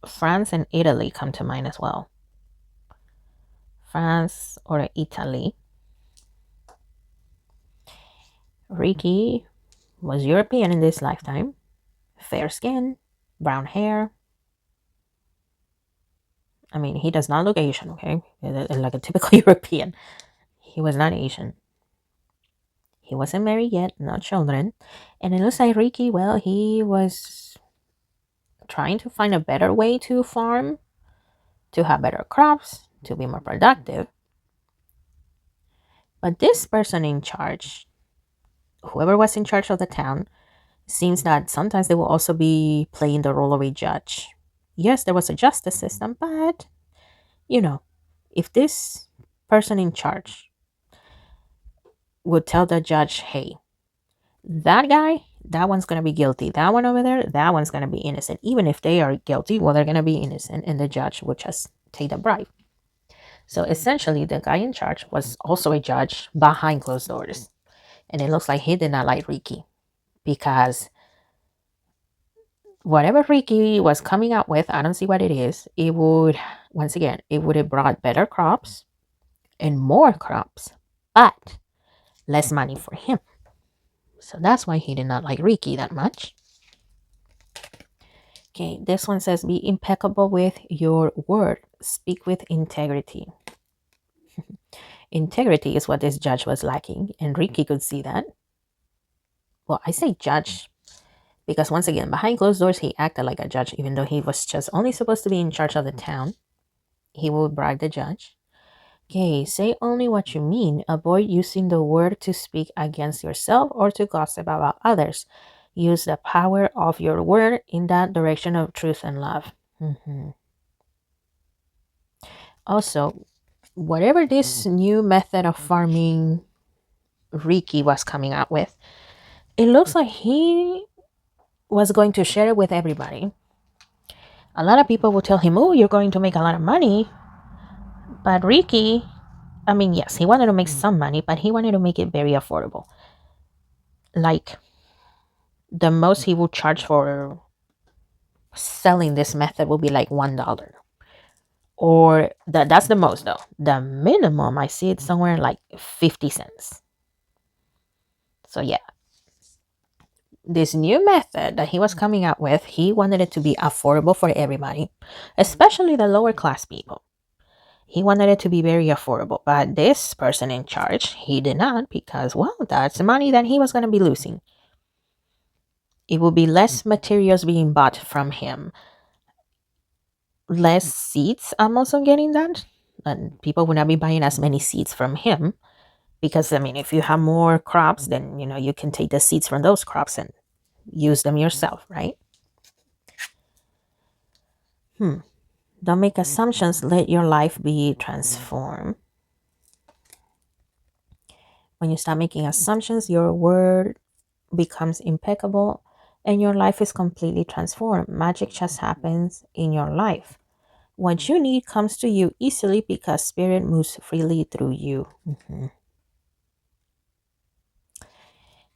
S1: France and Italy come to mind as well. France or Italy. Ricky was European in this lifetime. Fair skin, brown hair. I mean, he does not look Asian, okay? Like a typical European. He was not Asian. He wasn't married yet, no children. And it looks like Ricky, well, he was trying to find a better way to farm, to have better crops, to be more productive. But this person in charge, whoever was in charge of the town, seems that sometimes they will also be playing the role of a judge. Yes, there was a justice system, but, you know, if this person in charge would tell the judge, hey, that guy, that one's going to be guilty. That one over there, that one's going to be innocent. Even if they are guilty, well, they're going to be innocent, and the judge will just take the bribe. So essentially, the guy in charge was also a judge behind closed doors. And it looks like he did not like Ricky because whatever Ricky was coming out with, I don't see what it is. It would, once again, it would have brought better crops and more crops, but less money for him. So that's why he did not like Ricky that much. Okay, this one says be impeccable with your word, speak with integrity. Integrity is what this judge was lacking, and Ricky could see that. Well, I say judge because once again, behind closed doors, he acted like a judge, even though he was just only supposed to be in charge of the town. He would bribe the judge. Okay, say only what you mean. Avoid using the word to speak against yourself or to gossip about others. Use the power of your word in that direction of truth and love. Also, whatever this new method of farming Ricky was coming out with, it looks like he was going to share it with everybody. A lot of people will tell him, oh, you're going to make a lot of money. But Ricky, I mean, yes, he wanted to make some money, but he wanted to make it very affordable. Like, the most he would charge for selling this method would be like $1. Or that's the most though. The minimum I see it somewhere like 50 cents. So yeah. This new method that he was coming out with, he wanted it to be affordable for everybody, especially the lower class people. He wanted it to be very affordable, but this person in charge, he did not because, well, that's the money that he was going to be losing. It will be less materials being bought from him, less seeds. I'm also getting that. And people will not be buying as many seeds from him because, I mean, if you have more crops, then, you can take the seeds from those crops and use them yourself, right? Don't make assumptions. Let your life be transformed. When you start making assumptions, your word becomes impeccable and your life is completely transformed. Magic just happens in your life. What you need comes to you easily because spirit moves freely through you.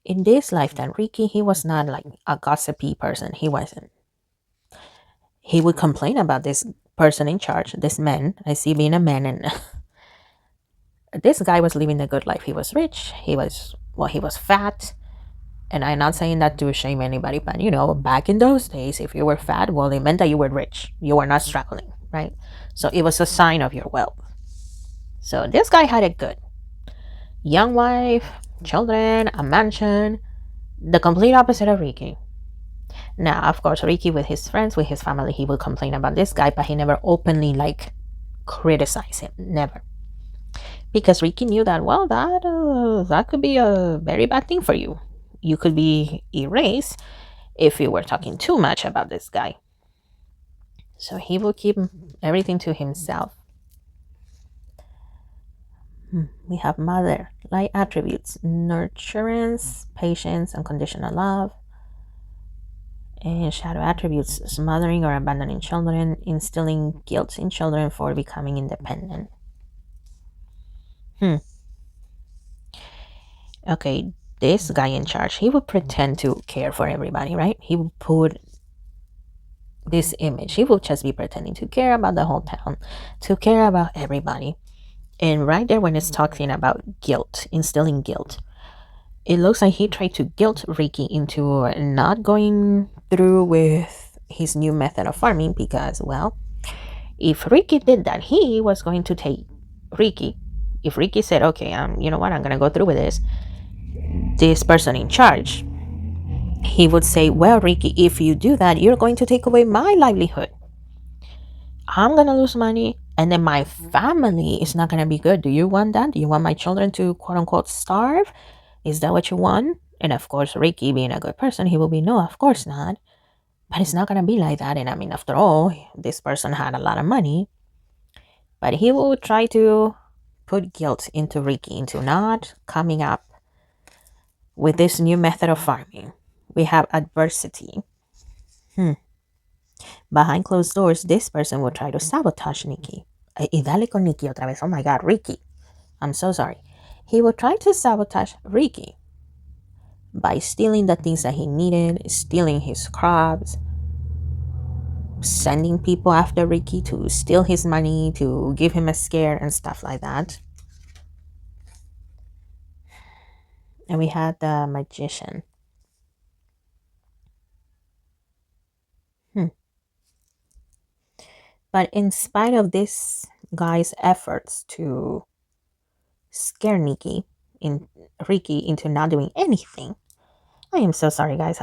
S1: In this lifetime, Ricky, he was not like a gossipy person. He wasn't. He would complain about this person in charge, this man. I see being a man, and this guy was living a good life. He was rich. He was fat. And I'm not saying that to shame anybody, but back in those days, if you were fat, well, it meant that you were rich. You were not struggling, right? So it was a sign of your wealth. So this guy had it good. Young wife, children, a mansion, the complete opposite of Ricky. Now, of course, Ricky with his friends, with his family, he would complain about this guy, but he never openly criticize him. Never. Because Ricky knew that, well, that could be a very bad thing for you. You could be erased if you were talking too much about this guy. So he will keep everything to himself. We have mother, light attributes, nurturance, patience, unconditional love. And shadow attributes, smothering or abandoning children, instilling guilt in children for becoming independent. Okay, this guy in charge, he would pretend to care for everybody, right? He would put this image. He would just be pretending to care about the whole town, to care about everybody. And right there when it's talking about guilt, instilling guilt, it looks like he tried to guilt Ricky into not going through with his new method of farming because, well, if Ricky did that, he was going to take Ricky. If Ricky said, okay, you know what, I'm going to go through with this person in charge, he would say, well, Ricky, if you do that, you're going to take away my livelihood. I'm going to lose money, and then my family is not going to be good. Do you want that? Do you want my children to, quote unquote, starve? Is that what you want? And of course, Ricky, being a good person, he will be, no, of course not. But it's not going to be like that. And I mean, after all, this person had a lot of money. But he will try to put guilt into Ricky, into not coming up with this new method of farming. We have adversity. Behind closed doors, this person will try to sabotage Nikki. Y dale con Nikki otra vez. Oh my God, Ricky. I'm so sorry. He would try to sabotage Ricky by stealing the things that he needed, stealing his crops, sending people after Ricky to steal his money, to give him a scare and stuff like that. And we had the magician. But in spite of this guy's efforts to scare Ricky into not doing anything, I am so sorry, guys.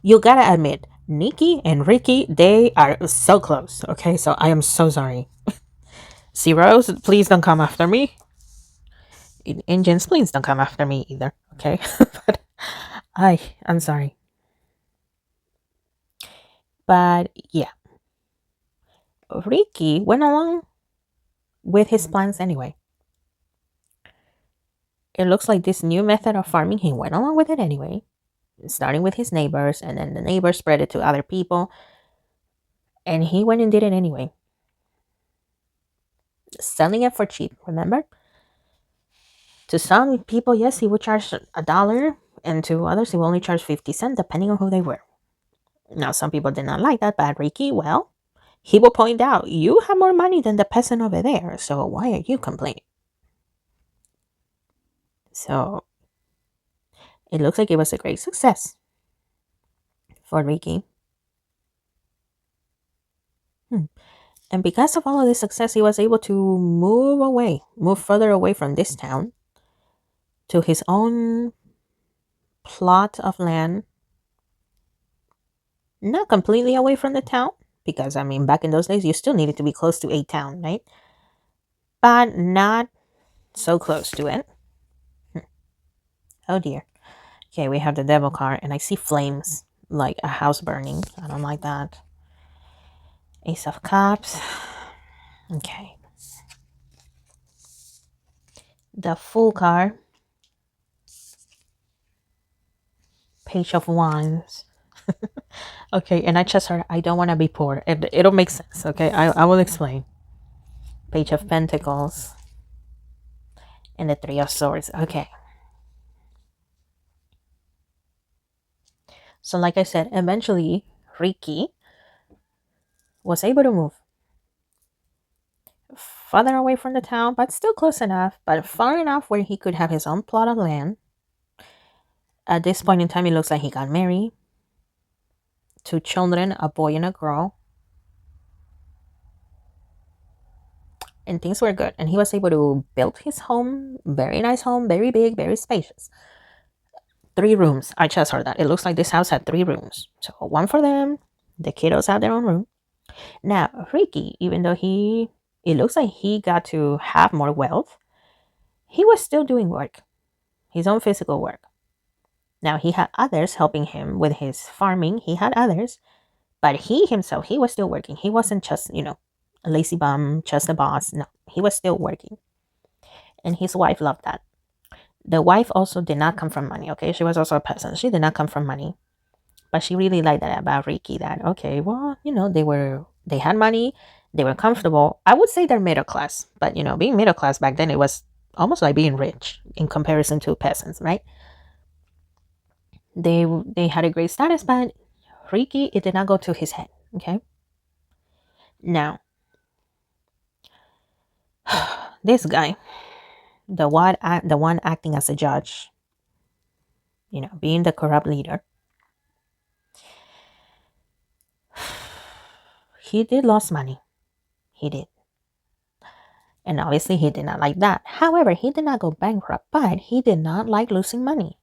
S1: You gotta admit, Nikki and Ricky, they are so close. Okay, so I am so sorry. Zeros, please don't come after me. Engines, please don't come after me either. Okay, but I'm sorry. But yeah, Ricky went along with his plans anyway. It looks like this new method of farming, he went along with it anyway, starting with his neighbors, and then the neighbors spread it to other people, and he went and did it anyway. Selling it for cheap, remember? To some people, yes, he would charge $1, and to others, he would only charge 50 cents, depending on who they were. Now, some people did not like that, but Ricky, well, he will point out, you have more money than the peasant over there, so why are you complaining? So, it looks like it was a great success for Ricky. And because of all of this success, he was able to move further away from this town to his own plot of land. Not completely away from the town, because I mean, back in those days, you still needed to be close to a town, right? But not so close to it. Oh dear. Okay, we have the devil card, and I see flames, like a house burning. I don't like that. Ace of Cups. Okay. The Fool card. Page of Wands. Okay, and I just heard I don't want to be poor. It'll make sense, okay? I will explain. Page of Pentacles. And the Three of Swords. Okay. So like I said, eventually Ricky was able to move farther away from the town, but still close enough, but far enough where he could have his own plot of land. At this point in time, it looks like he got married. 2 children, a boy and a girl. And things were good. And he was able to build his home, very nice home, very big, very spacious. 3 rooms. I just heard that. It looks like this house had 3 rooms. So one for them. The kiddos have their own room. Now, Ricky, even though it looks like he got to have more wealth, he was still doing work, his own physical work. Now, he had others helping him with his farming. He had others, but he himself, he was still working. He wasn't just, a lazy bum, just a boss. No, he was still working. And his wife loved that. The wife also did not come from money, okay? She was also a peasant. She did not come from money. But she really liked that about Ricky, that, okay, well, they had money, they were comfortable. I would say they're middle class, but, being middle class back then, it was almost like being rich in comparison to peasants, right? They had a great status, but Ricky, it did not go to his head, okay? Now, this guy, the one acting as a judge, being the corrupt leader, he did lose money. He did. And obviously he did not like that. However, he did not go bankrupt, but he did not like losing money.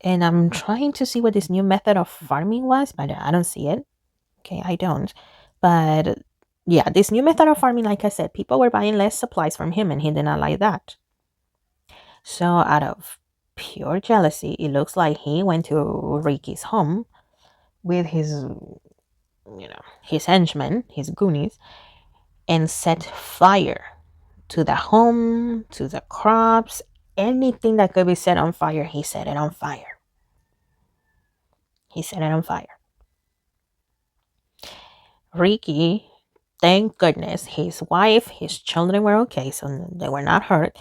S1: And I'm trying to see what this new method of farming was, but I don't see it. Okay, I don't. But yeah, this new method of farming, like I said, people were buying less supplies from him and he did not like that. So out of pure jealousy, it looks like he went to Ricky's home with his henchmen, his goonies, and set fire to the home, to the crops, anything that could be set on fire, he set it on fire. He set it on fire. Ricky Thank goodness his wife, his children were okay, so they were not hurt.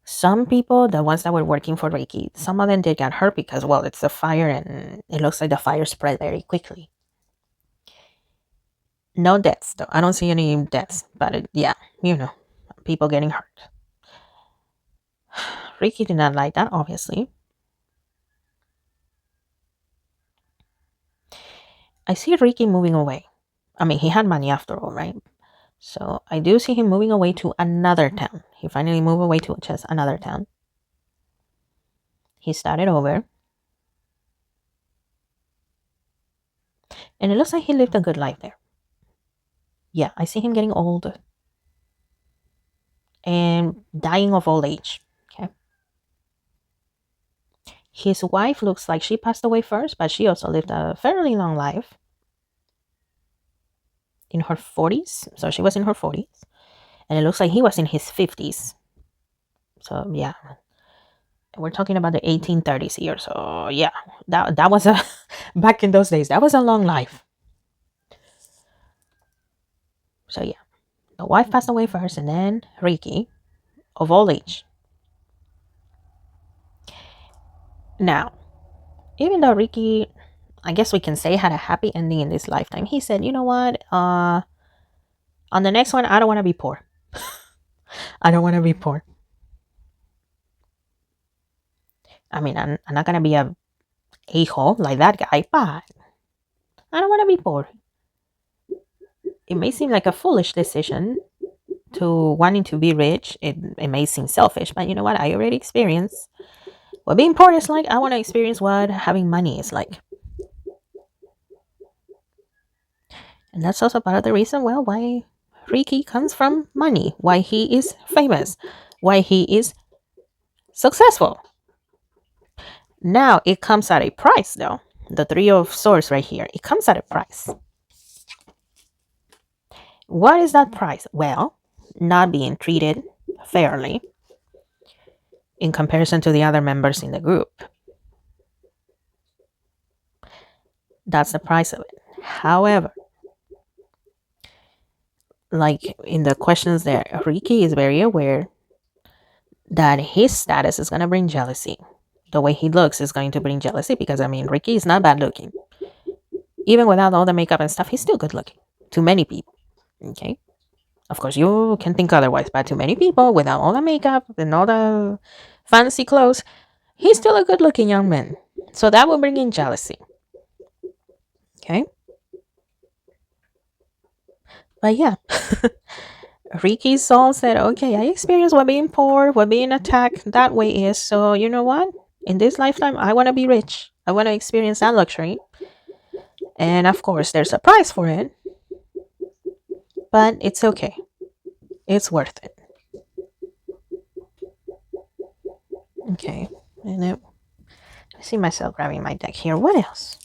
S1: Some people, the ones that were working for Reiki, some of them did get hurt because, well, it's a fire and it looks like the fire spread very quickly. No deaths, though. I don't see any deaths, but yeah, people getting hurt. Reiki did not like that, obviously. I see Ricky moving away. I mean, he had money after all, right? So I do see him moving away to another town. He finally moved away to just another town. He started over. And it looks like he lived a good life there. Yeah, I see him getting old and dying of old age. Okay. His wife looks like she passed away first, but she also lived a fairly long life. In her 40s. So she was in her 40s. And it looks like he was in his 50s. So yeah. We're talking about the 1830s here. So yeah, that was a back in those days, that was a long life. So yeah, the wife passed away first, and then Ricky, of old age. Now, even though Ricky, I guess we can say, had a happy ending in this lifetime, he said, you know what? On the next one, I don't want to be poor. I don't want to be poor. I mean, I'm not gonna be a hole like that guy, but I don't want to be poor. It may seem like a foolish decision to wanting to be rich. It may seem selfish, but you know what? I already experienced what being poor is like. I want to experience what having money is like. And that's also part of the reason, well, why Ricky comes from money, why he is famous, why he is successful. Now, it comes at a price, though. The Three of Swords right here, it comes at a price. What is that price? Well, not being treated fairly in comparison to the other members in the group. That's the price of it. However, like in the questions there, Ricky is very aware that his status is going to bring jealousy. The way he looks is going to bring jealousy because, I mean, Ricky is not bad looking. Even without all the makeup and stuff, he's still good looking to many people. Okay. Of course, you can think otherwise, but to many people, without all the makeup and all the fancy clothes, he's still a good looking young man. So that will bring in jealousy. Okay. But yeah, Ricky's soul said, okay, I experienced what being poor, what being attacked that way is. So you know what? In this lifetime, I want to be rich. I want to experience that luxury. And of course, there's a price for it. But it's okay. It's worth it. Okay. And I see myself grabbing my deck here. What else?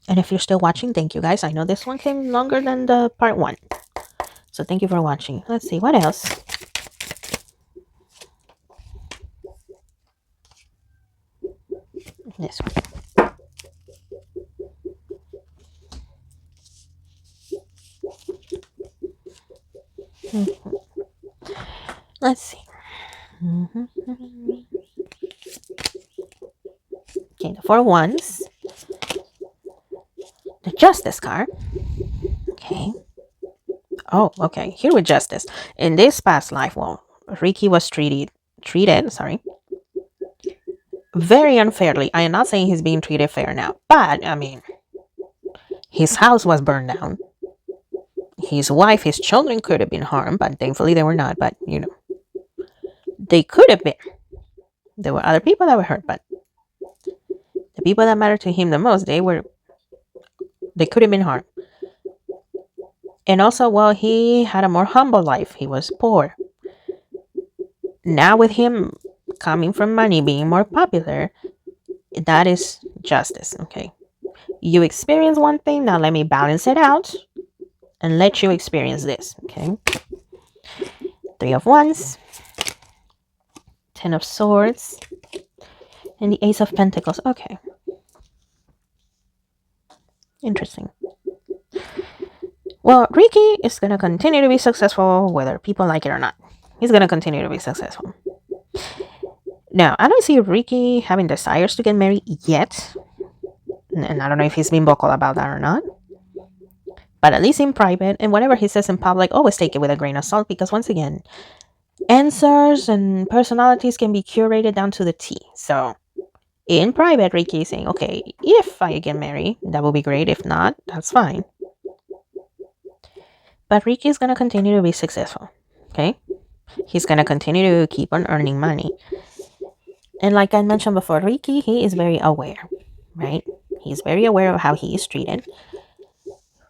S1: And if you're still watching, thank you guys. I know this one came longer than the part 1. So thank you for watching. Let's see, what else? This one. Let's see. Okay, the 4 Wands. The Justice card. Okay. Oh, okay. Here with Justice. In this past life, well, Ricky was treated, very unfairly. I am not saying he's being treated fair now, but I mean, his house was burned down. His wife, his children could have been harmed, but thankfully they were not. But you know, they could have been. There were other people that were hurt, but the people that mattered to him the most, they could have been harmed. And also, well, he had a more humble life. He was poor. Now with him coming from money, being more popular, that is justice. Okay. You experience one thing, now let me balance it out and let you experience this. Okay. 3 of Wands, 10 of Swords, and the Ace of Pentacles. Okay. Well, Ricky is going to continue to be successful whether people like it or not. He's going to continue to be successful. Now, I don't see Ricky having desires to get married yet. And I don't know if he's been vocal about that or not. But at least in private, and whatever he says in public, always take it with a grain of salt because, once again, answers and personalities can be curated down to the T. So, in private, Ricky is saying, okay, if I get married, that will be great. If not, that's fine. But Ricky is going to continue to be successful. Okay? He's going to continue to keep on earning money. And like I mentioned before, Ricky, he is very aware, right? He's very aware of how he is treated.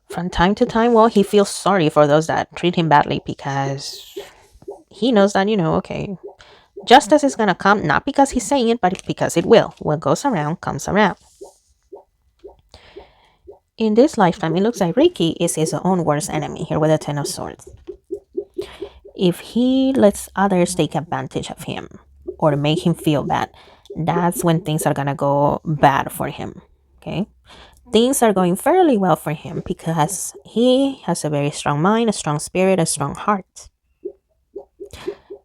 S1: From time to time, well, he feels sorry for those that treat him badly because he knows that, okay, justice is going to come, not because he's saying it, but because it will. What goes around comes around. In this lifetime, it looks like Ricky is his own worst enemy here with the Ten of Swords. If he lets others take advantage of him or make him feel bad, that's when things are going to go bad for him. Okay? Things are going fairly well for him because he has a very strong mind, a strong spirit, a strong heart.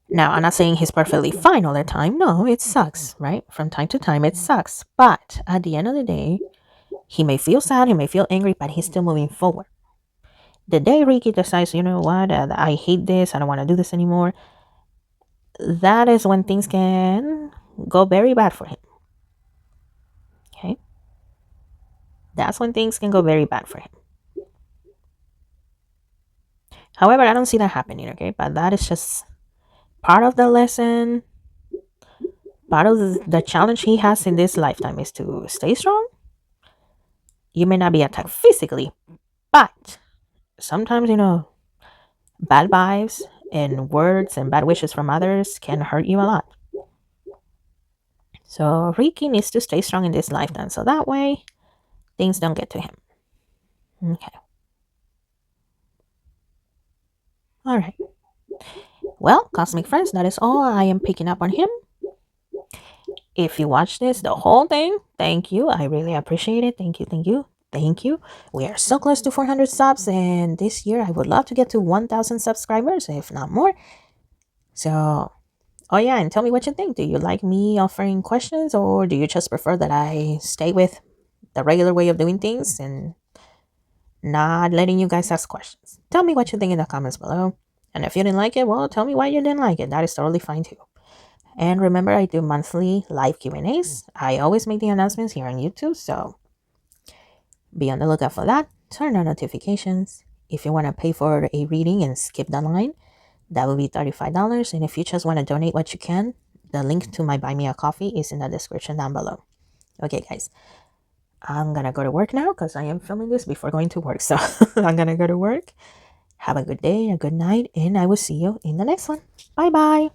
S1: Now, I'm not saying he's perfectly fine all the time. No, it sucks, right? From time to time, it sucks. But at the end of the day, he may feel sad, he may feel angry, but he's still moving forward. The day Ricky decides, you know what, I hate this, I don't want to do this anymore, that is when things can go very bad for him. Okay? That's when things can go very bad for him. However, I don't see that happening, okay? But that is just part of the lesson. Part of the challenge he has in this lifetime is to stay strong. You may not be attacked physically, but sometimes, bad vibes and words and bad wishes from others can hurt you a lot. So Ricky needs to stay strong in this lifetime so that way things don't get to him. Okay. All right. Well, cosmic friends, that is all I am picking up on him. If you watch this, the whole thing, thank you. I really appreciate it. Thank you, thank you, thank you. We are so close to 400 subs, and this year I would love to get to 1,000 subscribers, if not more. So, oh yeah, and tell me what you think. Do you like me offering questions, or do you just prefer that I stay with the regular way of doing things and not letting you guys ask questions? Tell me what you think in the comments below. And if you didn't like it, well, tell me why you didn't like it. That is totally fine too. And remember, I do monthly live Q&As. I always make the announcements here on YouTube, so be on the lookout for that. Turn on notifications. If you want to pay for a reading and skip the line, that will be $35. And if you just want to donate what you can, the link to my Buy Me a Coffee is in the description down below. Okay, guys. I'm going to go to work now because I am filming this before going to work. So I'm going to go to work. Have a good day, a good night, and I will see you in the next one. Bye-bye.